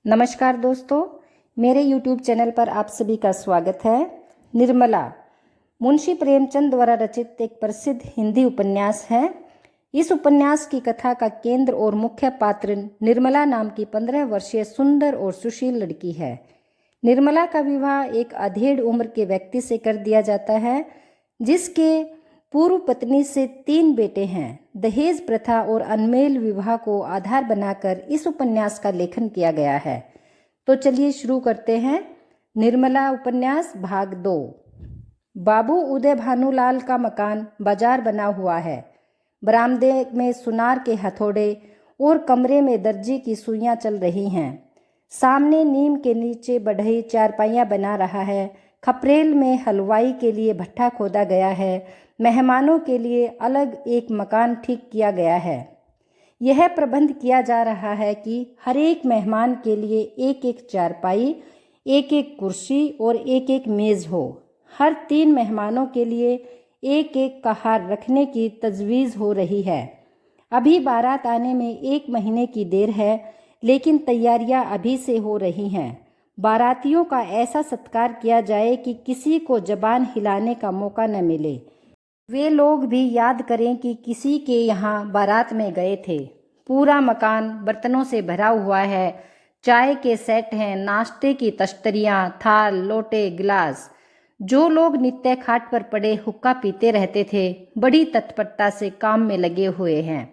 नमस्कार दोस्तों, मेरे YouTube चैनल पर आप सभी का स्वागत है। निर्मला मुंशी प्रेमचंद द्वारा रचित एक प्रसिद्ध हिंदी उपन्यास है। इस उपन्यास की कथा का केंद्र और मुख्य पात्र निर्मला नाम की 15 वर्षीय सुंदर और सुशील लड़की है। निर्मला का विवाह एक अधेड़ उम्र के व्यक्ति से कर दिया जाता है, जिसके पूर्व पत्नी से 3 बेटे हैं। दहेज प्रथा और अनमेल विवाह को आधार बनाकर इस उपन्यास का लेखन किया गया है। तो चलिए शुरू करते हैं। निर्मला उपन्यास भाग 2। बाबू उदय भानुलाल का मकान बाजार बना हुआ है। बरामदे में सुनार के हथौड़े और कमरे में दर्जी की सुइयां चल रही हैं। सामने नीम के नीचे बढ़ई चारपाइयाँ बना रहा है। खपरेल में हलवाई के लिए भट्ठा खोदा गया है। मेहमानों के लिए अलग एक मकान ठीक किया गया है। यह प्रबंध किया जा रहा है कि हर एक मेहमान के लिए एक एक चारपाई, एक एक कुर्सी और एक एक मेज़ हो। हर 3 मेहमानों के लिए एक एक कहार रखने की तजवीज़ हो रही है। अभी बारात आने में 1 महीने की देर है, लेकिन तैयारियां अभी से हो रही हैं। बारातियों का ऐसा सत्कार किया जाए कि किसी को जबान हिलाने का मौका न मिले। वे लोग भी याद करें कि किसी के यहाँ बारात में गए थे। पूरा मकान बर्तनों से भरा हुआ है। चाय के सेट हैं, नाश्ते की तश्तरियाँ, थाल, लोटे, गिलास। जो लोग नित्य खाट पर पड़े हुक्का पीते रहते थे, बड़ी तत्परता से काम में लगे हुए हैं।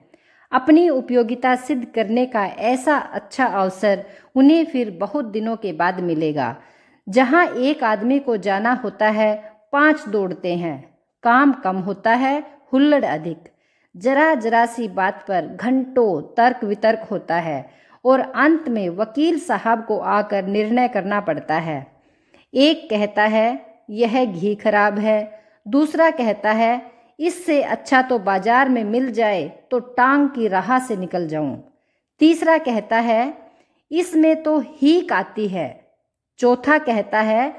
अपनी उपयोगिता सिद्ध करने का ऐसा अच्छा अवसर उन्हें फिर बहुत दिनों के बाद मिलेगा। जहाँ एक आदमी को जाना होता है, 5 दौड़ते हैं। काम कम होता है, हुल्लड़ अधिक। जरा जरा सी बात पर घंटों तर्क वितर्क होता है और अंत में वकील साहब को आकर निर्णय करना पड़ता है। एक कहता है यह घी खराब है, दूसरा कहता है इससे अच्छा तो बाजार में मिल जाए तो टांग की राह से निकल जाऊं। तीसरा कहता है इसमें तो हीक आती है। चौथा कहता है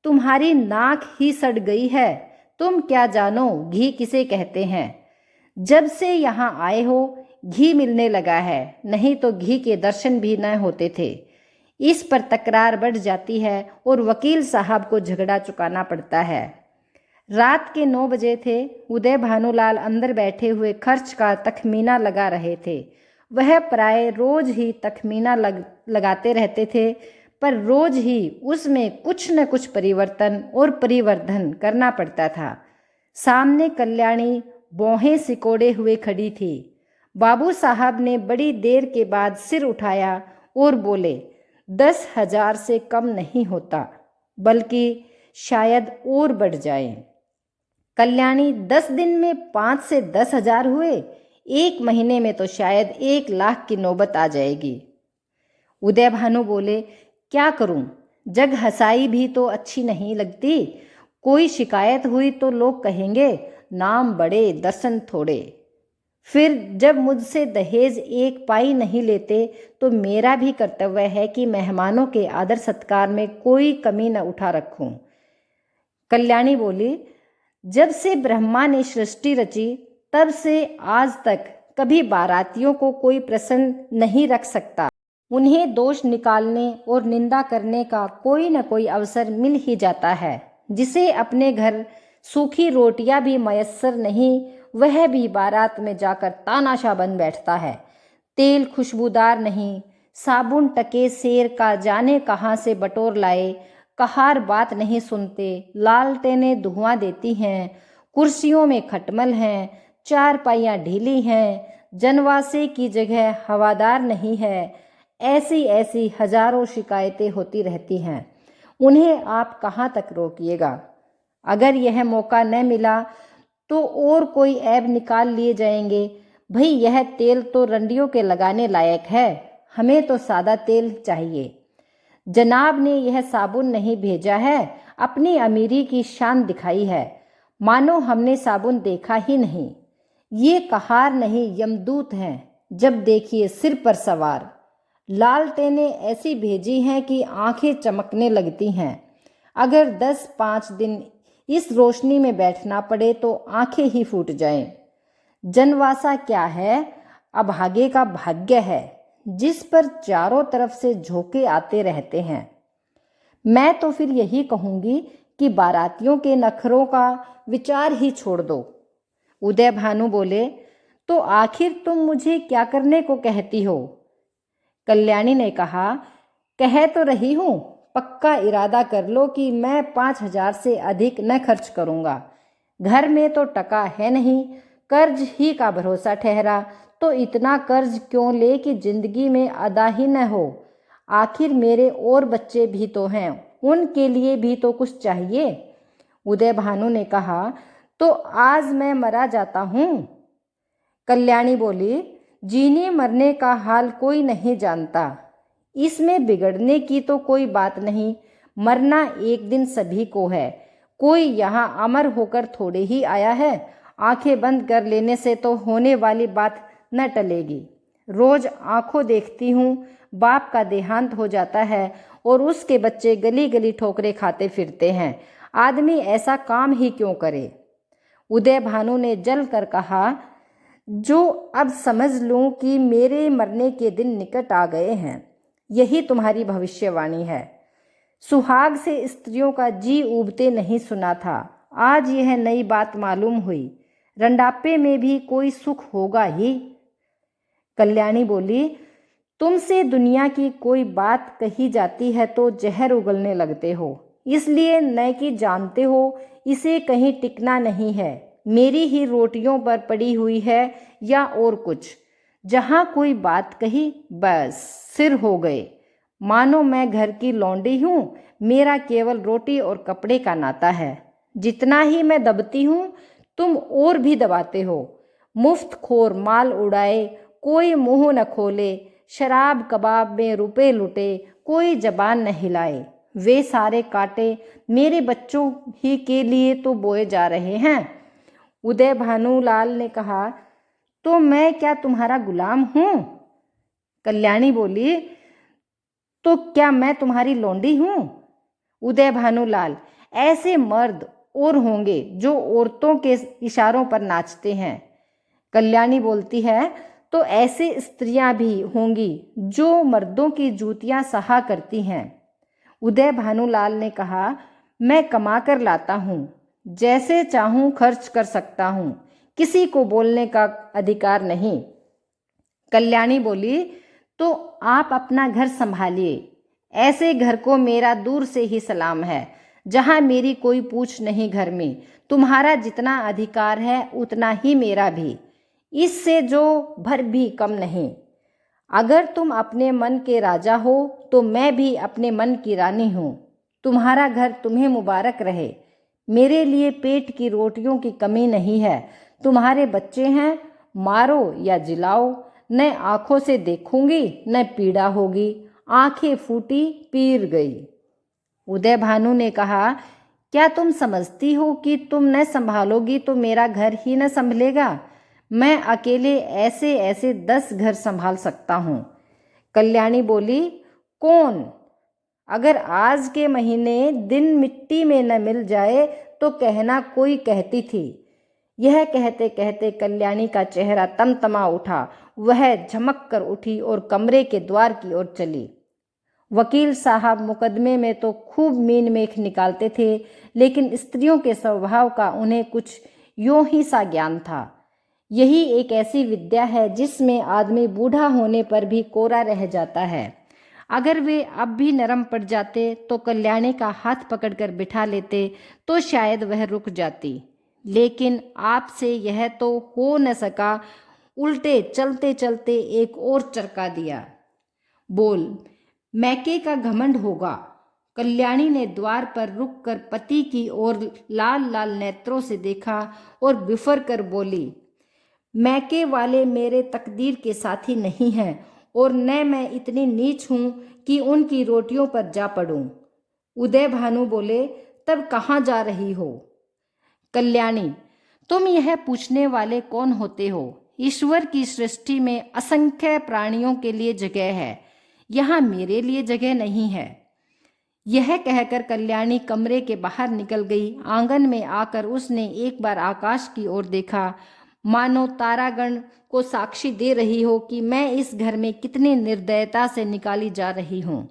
तुम्हारी नाक ही सड़ गई है, तुम क्या जानो घी किसे कहते हैं। जब से यहाँ आए हो घी मिलने लगा है, नहीं तो घी के दर्शन भी न होते थे। इस पर तकरार बढ़ जाती है और वकील साहब को झगड़ा चुकाना पड़ता है। रात के 9 बजे थे। उदय भानुलाल अंदर बैठे हुए खर्च का तखमीना लगा रहे थे। वह प्राय रोज ही तखमीना लगाते रहते थे, पर रोज ही उसमें कुछ न कुछ परिवर्तन और परिवर्धन करना पड़ता था। सामने कल्याणी भौहें सिकोड़े हुए खड़ी थी। बाबू साहब ने बड़ी देर के बाद सिर उठाया और बोले 10,000 से कम नहीं होता, बल्कि शायद और बढ़ जाए। कल्याणी 10 दिन में 5 से 10,000 हुए, 1 महीने में तो शायद 1 लाख की नौबत आ जाएगी। उदय भानु बोले क्या करूं, जग हंसाई भी तो अच्छी नहीं लगती। कोई शिकायत हुई तो लोग कहेंगे नाम बड़े दर्शन थोड़े। फिर जब मुझसे दहेज 1 पाई नहीं लेते तो मेरा भी कर्तव्य है कि मेहमानों के आदर सत्कार में कोई कमी न उठा रखूं। कल्याणी बोली जब से ब्रह्मा ने सृष्टि रची तब से आज तक कभी बारातियों को कोई प्रसन्न नहीं रख सकता। उन्हें दोष निकालने और निंदा करने का कोई न कोई अवसर मिल ही जाता है। जिसे अपने घर सूखी रोटियां भी मयस्सर नहीं, वह भी बारात में जाकर तानाशाह बन बैठता है। तेल खुशबूदार नहीं, साबुन टके शेर का जाने कहाँ से बटोर लाए। कहार बात नहीं सुनते, लालटेनें धुआं देती हैं, कुर्सियों में खटमल हैं, चारपाइयाँ ढीली हैं, जनवासे की जगह हवादार नहीं है। ऐसी ऐसी हजारों शिकायतें होती रहती हैं। उन्हें आप कहाँ तक रोकिएगा। अगर यह मौका न मिला तो और कोई ऐब निकाल लिए जाएंगे। भाई यह तेल तो रंडियों के लगाने लायक है, हमें तो सादा तेल चाहिए। जनाब ने यह साबुन नहीं भेजा है, अपनी अमीरी की शान दिखाई है, मानो हमने साबुन देखा ही नहीं। ये कहार नहीं यमदूत हैं, जब देखिए सिर पर सवार। लालटेनें ऐसी भेजी हैं कि आंखें चमकने लगती हैं। अगर 10-5 दिन इस रोशनी में बैठना पड़े तो आंखें ही फूट जाएं। जनवासा क्या है, अभागे का भाग्य है। जिस पर चारों तरफ से झोंके आते रहते हैं। मैं तो फिर यही कहूँगी कि बारातियों के नखरों का विचार ही छोड़ दो। उदय भानु बोले, तो आखिर तुम मुझे क्या करने को कहती हो? कल्याणी ने कहा, कह तो रही हूँ, पक्का इरादा कर लो कि मैं 5,000 से अधिक न खर्च करूँगा। घर में तो टका है नहीं, कर्ज ही का भरोसा ठहरा, तो इतना कर्ज क्यों ले कि जिंदगी में अदा ही न हो। आखिर मेरे और बच्चे भी तो हैं, उनके लिए भी तो कुछ चाहिए। उदय भानु ने कहा, तो आज मैं मरा जाता हूँ। कल्याणी बोली, जीने मरने का हाल कोई नहीं जानता, इसमें बिगड़ने की तो कोई बात नहीं। मरना एक दिन सभी को है, कोई यहाँ अमर होकर थोड़े ही आया है। आंखें बंद कर लेने से तो होने वाली बात न टलेगी। रोज आंखों देखती हूँ, बाप का देहांत हो जाता है और उसके बच्चे गली गली ठोकरे खाते फिरते हैं। आदमी ऐसा काम ही क्यों करे? उदय भानु ने जल कर कहा, जो अब समझ लूं कि मेरे मरने के दिन निकट आ गए हैं। यही तुम्हारी भविष्यवाणी है। सुहाग से स्त्रियों का जी उबते नहीं सुना था, आज यह नई बात मालूम हुई। रंडापे में भी कोई सुख होगा ही। कल्याणी बोली, तुमसे दुनिया की कोई बात कही जाती है तो जहर उगलने लगते हो, इसलिए न कि जानते हो इसे कहीं टिकना नहीं है। मेरी ही रोटियों पर पड़ी हुई है या और कुछ। जहाँ कोई बात कही बस सिर हो गए। मानो मैं घर की लौंडी हूँ, मेरा केवल रोटी और कपड़े का नाता है। जितना ही मैं दबती हूँ तुम और भी दबाते हो। मुफ्त खोर माल उड़ाए, कोई मुंह न खोले। शराब कबाब में रुपए लुटे, कोई जबान न हिलाए। वे सारे कांटे मेरे बच्चों ही के लिए तो बोए जा रहे हैं। उदय भानुलाल ने कहा, तो मैं क्या तुम्हारा गुलाम हूँ? कल्याणी बोली, तो क्या मैं तुम्हारी लौंडी हूँ? उदय भानुलाल, ऐसे मर्द और होंगे जो औरतों के इशारों पर नाचते हैं। कल्याणी बोलती है, तो ऐसे स्त्रियां भी होंगी जो मर्दों की जूतियां सहा करती हैं। उदय भानुलाल ने कहा, मैं कमा कर लाता हूँ, जैसे चाहूँ खर्च कर सकता हूँ, किसी को बोलने का अधिकार नहीं। कल्याणी बोली, तो आप अपना घर संभालिए। ऐसे घर को मेरा दूर से ही सलाम है, जहाँ मेरी कोई पूछ नहीं। घर में तुम्हारा जितना अधिकार है उतना ही मेरा भी, इससे जो भर भी कम नहीं। अगर तुम अपने मन के राजा हो तो मैं भी अपने मन की रानी हूँ। तुम्हारा घर तुम्हें मुबारक रहे। मेरे लिए पेट की रोटियों की कमी नहीं है। तुम्हारे बच्चे हैं, मारो या जिलाओ, न आँखों से देखूंगी न पीड़ा होगी। आंखें फूटी, पीर गई। उदय भानु ने कहा, क्या तुम समझती हो कि तुम न संभालोगी तो मेरा घर ही न संभलेगा? मैं अकेले ऐसे ऐसे 10 घर संभाल सकता हूँ। कल्याणी बोली, कौन? अगर आज के महीने दिन मिट्टी में न मिल जाए तो कहना कोई कहती थी। यह कहते कहते कल्याणी का चेहरा तमतमा उठा। वह झमक कर उठी और कमरे के द्वार की ओर चली। वकील साहब मुकदमे में तो खूब मीन मेख निकालते थे, लेकिन स्त्रियों के स्वभाव का उन्हें कुछ यूं ही सा ज्ञान था। यही एक ऐसी विद्या है जिसमें आदमी बूढ़ा होने पर भी कोरा रह जाता है। अगर वे अब भी नरम पड़ जाते तो कल्याणी का हाथ पकड़कर बिठा लेते तो शायद वह रुक जाती, लेकिन आपसे यह तो हो न सका। उल्टे चलते चलते एक और चरका दिया। बोल, मैके का घमंड होगा। कल्याणी ने द्वार पर रुककर पति की ओर लाल लाल नेत्रों से देखा और बिफर कर बोली, मैके वाले मेरे तकदीर के साथी नहीं हैं और न मैं इतनी नीच हूं कि उनकी रोटियों पर जा पड़ूं। उदय भानु बोले, तब कहाँ जा रही हो? कल्याणी, तुम यह पूछने वाले कौन होते हो? ईश्वर की सृष्टि में असंख्य प्राणियों के लिए जगह है, यहाँ मेरे लिए जगह नहीं है। यह कहकर कल्याणी कमरे के बाहर निकल गई। आंगन में आकर उसने एक बार आकाश की ओर देखा। मानो तारागण को साक्षी दे रही हो कि मैं इस घर में कितनी निर्दयता से निकाली जा रही हूँ।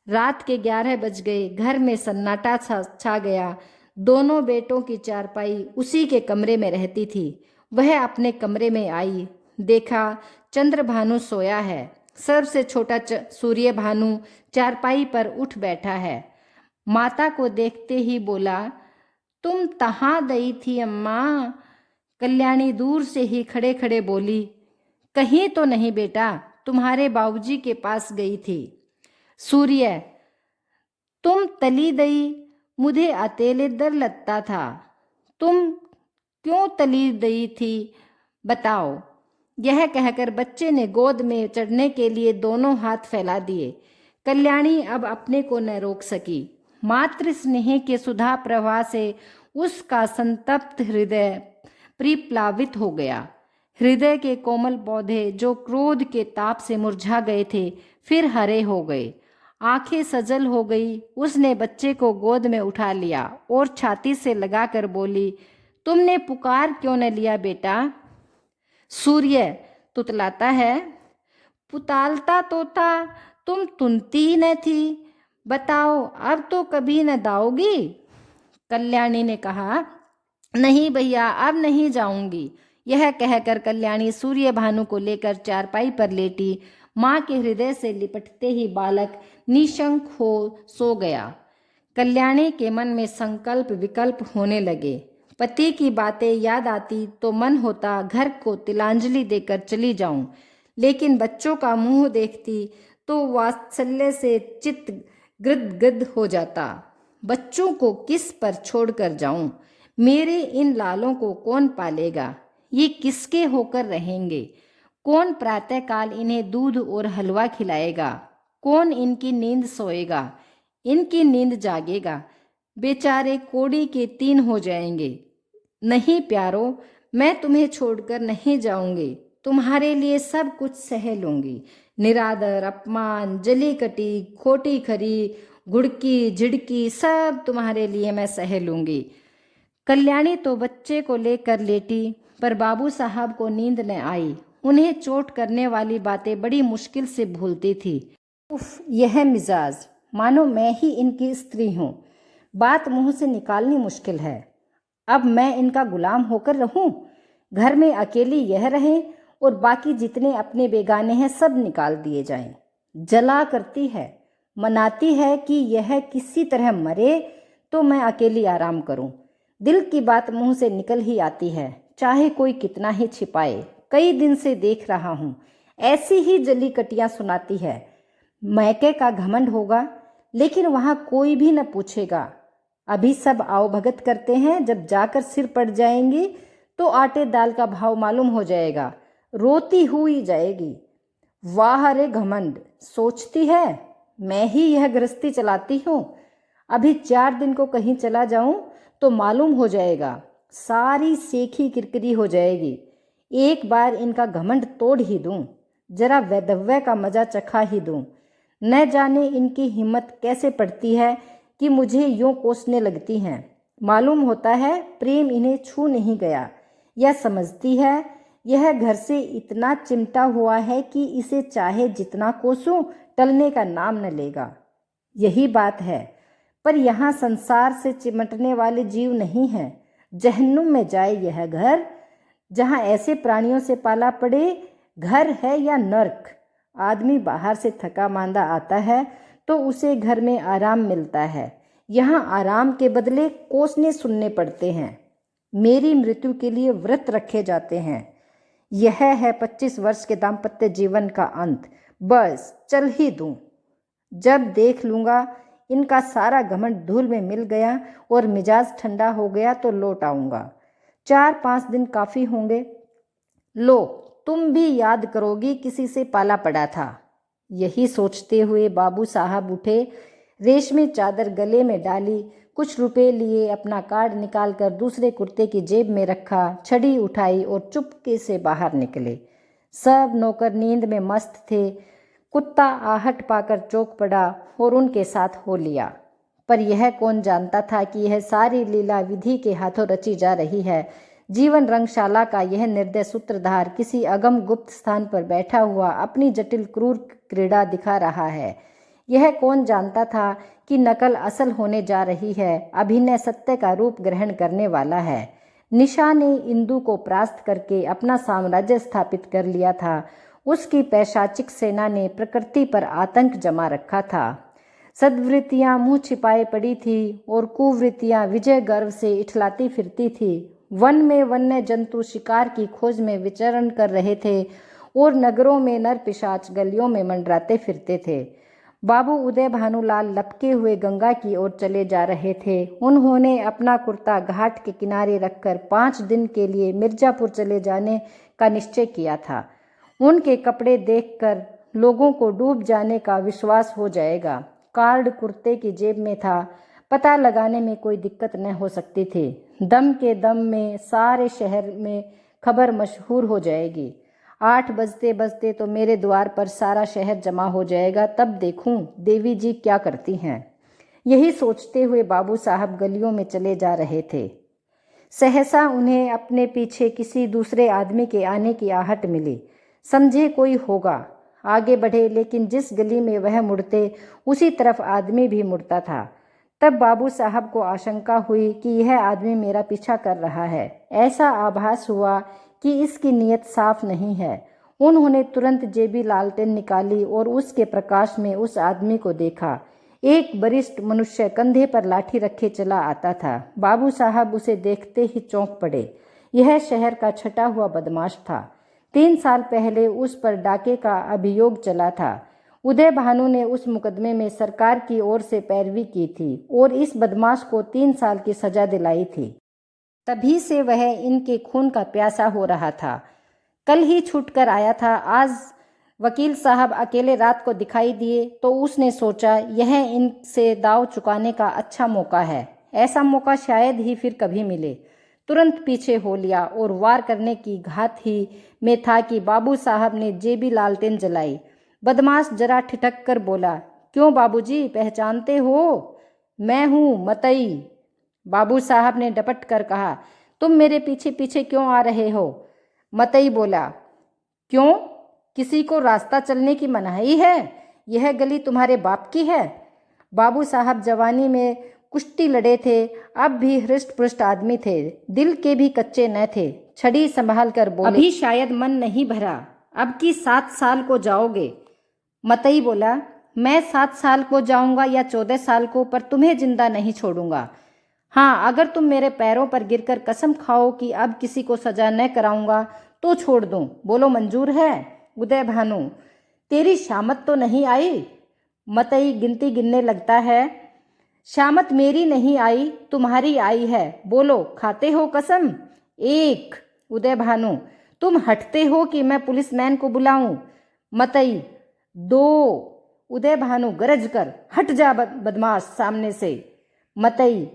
रात के 11 बज गए। घर में सन्नाटा छा गया। दोनों बेटों की चारपाई उसी के कमरे में रहती थी। वह अपने कमरे में आई, देखा चंद्रभानु सोया है। सबसे छोटा सूर्य भानु चारपाई पर उठ बैठा है। माता को देखते ही बोला, तुम कहाँ गई थी अम्मा? कल्याणी दूर से ही खड़े खड़े बोली, कहीं तो नहीं बेटा, तुम्हारे बाबूजी के पास गई थी। सूर्य, तुम तली दई, मुझे अकेले डर लगता था। तुम क्यों तली दई थी, बताओ। यह कहकर बच्चे ने गोद में चढ़ने के लिए दोनों हाथ फैला दिए। कल्याणी अब अपने को न रोक सकी। मातृ स्नेह के सुधा प्रवाह से उसका संतप्त हृदय परिप्लावित हो गया। हृदय के कोमल पौधे जो क्रोध के ताप से मुरझा गए थे, फिर हरे हो गए। आंखें सजल हो गई। उसने बच्चे को गोद में उठा लिया और छाती से लगाकर बोली, तुमने पुकार क्यों न लिया बेटा? सूर्य तुतलाता है, पुतालता तो था, तुम तुनती ही न थी। बताओ, अब तो कभी न दाओगी? कल्याणी ने कहा, नहीं भैया, अब नहीं जाऊंगी। यह कहकर कल्याणी सूर्य भानु को लेकर चारपाई पर लेटी। माँ के हृदय से लिपटते ही बालक निशंक हो सो गया। कल्याणी के मन में संकल्प विकल्प होने लगे। पति की बातें याद आती तो मन होता घर को तिलांजलि देकर चली जाऊं, लेकिन बच्चों का मुंह देखती तो वात्सल्य से चित्त गदगद हो जाता। बच्चों को किस पर छोड़कर जाऊं? मेरे इन लालों को कौन पालेगा? ये किसके होकर रहेंगे? कौन प्रातःकाल इन्हें दूध और हलवा खिलाएगा? कौन इनकी नींद सोएगा, इनकी नींद जागेगा? बेचारे कोड़ी के 3 हो जाएंगे। नहीं प्यारो, मैं तुम्हें छोड़कर नहीं जाऊंगी। तुम्हारे लिए सब कुछ सह लूंगी। निरादर, अपमान, जली कटी, खोटी खरी, घुड़की झिड़की, सब तुम्हारे लिए मैं सह लूंगी। कल्याणी तो बच्चे को लेकर लेटी, पर बाबू साहब को नींद न आई। उन्हें चोट करने वाली बातें बड़ी मुश्किल से भूलती थी। उफ, यह मिजाज, मानो मैं ही इनकी स्त्री हूँ। बात मुंह से निकालनी मुश्किल है। अब मैं इनका गुलाम होकर रहूं? घर में अकेली यह रहे और बाकी जितने अपने बेगाने हैं सब निकाल दिए जाएं। जला करती है, मनाती है कि यह किसी तरह मरे तो मैं अकेली आराम करूं। दिल की बात मुंह से निकल ही आती है, चाहे कोई कितना ही छिपाए। कई दिन से देख रहा हूं, ऐसी ही जली कटियां सुनाती है। मैके का घमंड होगा, लेकिन वहां कोई भी न पूछेगा। अभी सब आओ भगत करते हैं, जब जाकर सिर पड़ जाएंगी तो आटे दाल का भाव मालूम हो जाएगा। रोती हुई जाएगी। वाह रे घमंड, सोचती है मैं ही यह गृहस्थी चलाती हूँ। अभी 4 दिन को कहीं चला जाऊं तो मालूम हो जाएगा, सारी सेखी किरकिरी हो जाएगी। एक बार इनका घमंड तोड़ ही दूं, जरा वैधव्य का मजा चखा ही दूं। न जाने इनकी हिम्मत कैसे पड़ती है कि मुझे यूं कोसने लगती हैं। मालूम होता है प्रेम इन्हें छू नहीं गया। यह समझती है यह घर से इतना चिमटा हुआ है कि इसे चाहे जितना कोसूं टलने का नाम न लेगा। यही बात है, पर यहाँ संसार से चिमटने वाले जीव नहीं हैं। जहन्नुम में जाए यह घर, जहाँ ऐसे प्राणियों से पाला पड़े। घर है या नर्क? आदमी बाहर से थका मांदा आता है तो उसे घर में आराम मिलता है। यहाँ आराम के बदले कोसने सुनने पड़ते हैं। मेरी मृत्यु के लिए व्रत रखे जाते हैं। यह है 25 वर्ष के दाम्पत्य जीवन का अंत। बस चल ही दूं। जब देख लूँगा इनका सारा घमंड धूल में मिल गया और मिजाज ठंडा हो गया तो लौट आऊँगा। 4-5 दिन काफ़ी होंगे। लो, तुम भी याद करोगी किसी से पाला पड़ा था। यही सोचते हुए बाबू साहब उठे, रेशमी चादर गले में डाली, कुछ रुपए लिए, अपना कार्ड निकालकर दूसरे कुर्ते की जेब में रखा, छड़ी उठाई और चुपके से बाहर निकले। सब नौकर नींद में मस्त थे। कुत्ता आहट पाकर चौंक पड़ा और उनके साथ हो लिया। पर यह कौन जानता था कि यह सारी लीला विधि के हाथों रची जा रही है, जीवन रंगशाला का यह निर्दय सूत्रधार किसी अगम गुप्त स्थान पर बैठा हुआ अपनी जटिल क्रूर क्रीड़ा दिखा रहा है। यह कौन जानता था कि नकल असल होने जा रही है, अभिनय सत्य का रूप ग्रहण करने वाला है। निशा ने इंदु को परास्त करके अपना साम्राज्य स्थापित कर लिया था। उसकी पैशाचिक सेना ने प्रकृति पर आतंक जमा रखा था। सद्वृत्तियां मुंह छिपाए पड़ी थी और कुवृत्तियां विजय गर्व से इठलाती फिरती थी। वन में वन्य जंतु शिकार की खोज में विचरण कर रहे थे और नगरों में नर पिशाच गलियों में मंडराते फिरते थे। बाबू उदय भानुलाल लपके हुए गंगा की ओर चले जा रहे थे। उन्होंने अपना कुर्ता घाट के किनारे रखकर 5 दिन के लिए मिर्जापुर चले जाने का निश्चय किया था। उनके कपड़े देखकर लोगों को डूब जाने का विश्वास हो जाएगा। कार्ड कुर्ते की जेब में था, पता लगाने में कोई दिक्कत न हो सकती थी। दम के दम में सारे शहर में खबर मशहूर हो जाएगी। 8 बजते बजते तो मेरे द्वार पर सारा शहर जमा हो जाएगा, तब देखूं देवी जी क्या करती हैं। यही सोचते हुए बाबू साहब गलियों में चले जा रहे थे। सहसा उन्हें अपने पीछे किसी दूसरे आदमी के आने की आहट मिली। समझे कोई होगा, आगे बढ़े, लेकिन जिस गली में वह मुड़ते उसी तरफ आदमी भी मुड़ता था। तब बाबू साहब को आशंका हुई कि यह आदमी मेरा पीछा कर रहा है। ऐसा आभास हुआ कि इसकी नीयत साफ नहीं है। उन्होंने तुरंत जेबी लालटेन निकाली और उसके प्रकाश में उस आदमी को देखा। एक वरिष्ठ मनुष्य कंधे पर लाठी रखे चला आता था। बाबू साहब उसे देखते ही चौंक पड़े। यह शहर का छटा हुआ बदमाश था। 3 साल पहले उस पर डाके का अभियोग चला था। उदय भानु ने उस मुकदमे में सरकार की ओर से पैरवी की थी और इस बदमाश को 3 साल की सजा दिलाई थी। तभी से वह इनके खून का प्यासा हो रहा था। कल ही छूट कर आया था। आज वकील साहब अकेले रात को दिखाई दिए तो उसने सोचा यह इनसे दाव चुकाने का अच्छा मौका है। ऐसा मौका शायद ही फिर कभी मिले। तुरंत पीछे हो लिया और वार करने की घात ही में था कि बाबू साहब ने जेबी लालटेन जलाई। बदमाश जरा ठिठक कर बोला, क्यों बाबूजी, पहचानते हो? मैं हूँ मतई। बाबू साहब ने डपट कर कहा, तुम मेरे पीछे पीछे क्यों आ रहे हो? मतई बोला, क्यों, किसी को रास्ता चलने की मनाही है? यह गली तुम्हारे बाप की है? बाबू साहब जवानी में कुश्ती लड़े थे, अब भी हृष्ट पुष्ट आदमी थे, दिल के भी कच्चे न थे। छड़ी संभाल कर बोले, अभी शायद मन नहीं भरा, अब की 7 साल को जाओगे। मतई बोला, मैं 7 साल को जाऊंगा या 14 साल को, पर तुम्हें जिंदा नहीं छोड़ूंगा। हाँ, अगर तुम मेरे पैरों पर गिरकर कसम खाओ कि अब किसी को सजा न कराऊंगा तो छोड़ दूं। बोलो मंजूर है? उदय भानु, तेरी शामत तो नहीं आई? मतई गिनती गिनने लगता है। शामत मेरी नहीं आई, तुम्हारी आई है। बोलो, खाते हो कसम? 1। उदय भानु, तुम हटते हो कि मैं पुलिसमैन को बुलाऊं? मतई, 2। उदय भानु गरज कर, हट जा बदमाश सामने से। मतई,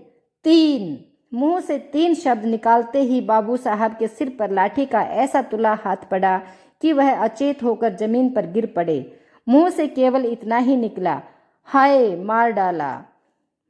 3। मुंह से 3 शब्द निकालते ही बाबू साहब के सिर पर लाठी का ऐसा तुला हाथ पड़ा कि वह अचेत होकर जमीन पर गिर पड़े। मुंह से केवल इतना ही निकला, हाय, मार डाला।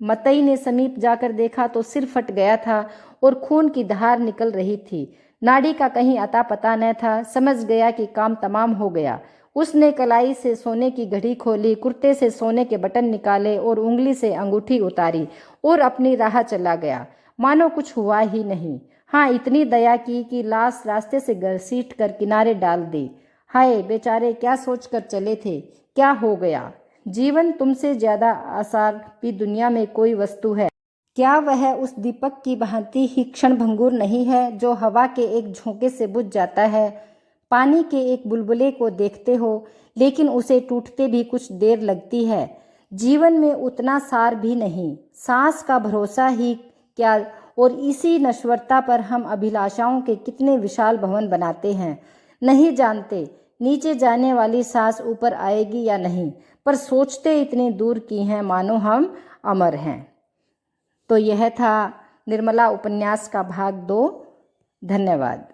मतई ने समीप जाकर देखा तो सिर फट गया था और खून की धार निकल रही थी। नाड़ी का कहीं अता पता न था। समझ गया कि काम तमाम हो गया। उसने कलाई से सोने की घड़ी खोली, कुर्ते से सोने के बटन निकाले और उंगली से अंगूठी उतारी और अपनी राह चला गया, मानो कुछ हुआ ही नहीं। हाँ, इतनी दया की कि लाश रास्ते से घसीट कर किनारे डाल दी। हाय बेचारे, क्या सोचकर चले थे, क्या हो गया? जीवन तुमसे ज्यादा आसार भी दुनिया में कोई वस्तु है क्या? वह उस दीपक की भांति ही क्षण भंगुर नहीं है जो हवा के एक झोंके से बुझ जाता है। पानी के एक बुलबुले को देखते हो, लेकिन उसे टूटते भी कुछ देर लगती है। जीवन में उतना सार भी नहीं, सांस का भरोसा ही क्या, और इसी नश्वरता पर हम अभिलाषाओं के कितने विशाल भवन बनाते हैं। नहीं जानते नीचे जाने वाली सांस ऊपर आएगी या नहीं, पर सोचते इतनी दूर की हैं मानो हम अमर हैं। तो यह था निर्मला उपन्यास का भाग 2। धन्यवाद।